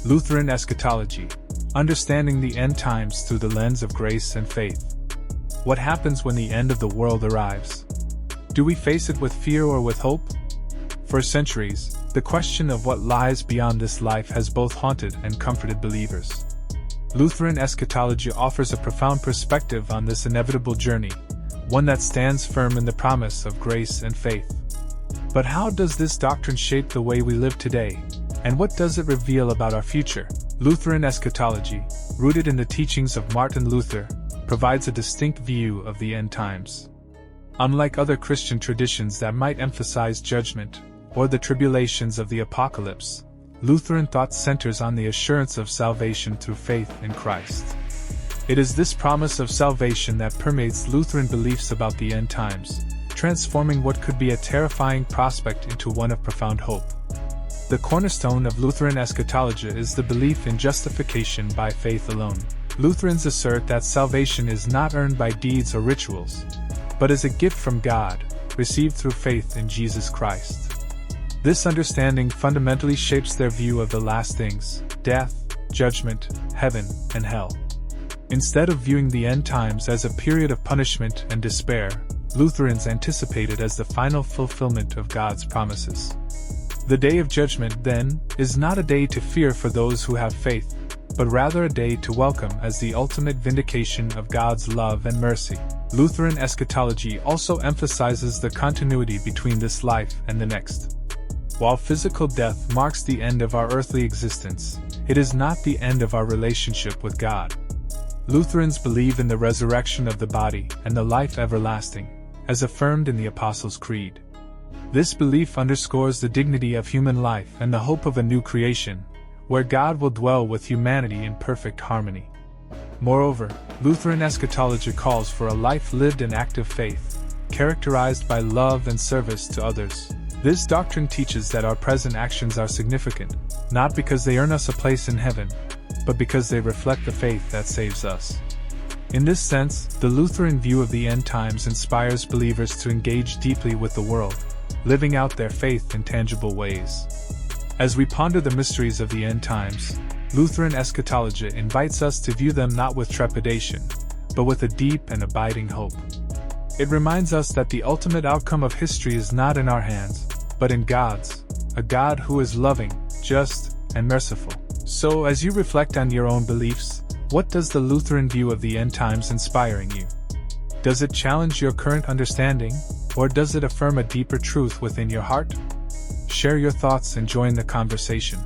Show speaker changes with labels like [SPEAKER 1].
[SPEAKER 1] Lutheran Eschatology, understanding the end times through the lens of grace and faith. What happens when the end of the world arrives? Do we face it with fear or with hope? For centuries, the question of what lies beyond this life has both haunted and comforted believers. Lutheran Eschatology offers a profound perspective on this inevitable journey, one that stands firm in the promise of grace and faith. But how does this doctrine shape the way we live today, and what does it reveal about our future? Lutheran Eschatology, rooted in the teachings of Martin Luther, provides a distinct view of the end times. Unlike other Christian traditions that might emphasize judgment or the tribulations of the apocalypse, Lutheran thought centers on the assurance of salvation through faith in Christ. It is this promise of salvation that permeates Lutheran beliefs about the end times, transforming what could be a terrifying prospect into one of profound hope. The cornerstone of Lutheran eschatology is the belief in justification by faith alone. Lutherans assert that salvation is not earned by deeds or rituals, but is a gift from God, received through faith in Jesus Christ. This understanding fundamentally shapes their view of the last things: death, judgment, heaven, and hell. Instead of viewing the end times as a period of punishment and despair, Lutherans anticipate it as the final fulfillment of God's promises. The day of judgment, then, is not a day to fear for those who have faith, but rather a day to welcome as the ultimate vindication of God's love and mercy. Lutheran eschatology also emphasizes the continuity between this life and the next. While physical death marks the end of our earthly existence, it is not the end of our relationship with God. Lutherans believe in the resurrection of the body and the life everlasting, as affirmed in the Apostles' Creed. This belief underscores the dignity of human life and the hope of a new creation, where God will dwell with humanity in perfect harmony. Moreover, Lutheran eschatology calls for a life lived in active faith, characterized by love and service to others. This doctrine teaches that our present actions are significant, not because they earn us a place in heaven, but because they reflect the faith that saves us. In this sense, the Lutheran view of the end times inspires believers to engage deeply with the world, living out their faith in tangible ways. As we ponder the mysteries of the end times, Lutheran eschatology invites us to view them not with trepidation, but with a deep and abiding hope. It reminds us that the ultimate outcome of history is not in our hands, but in God's, a God who is loving, just, and merciful. So, as you reflect on your own beliefs, what does the Lutheran view of the end times inspiring you? Does it challenge your current understanding, or does it affirm a deeper truth within your heart? Share your thoughts and join the conversation.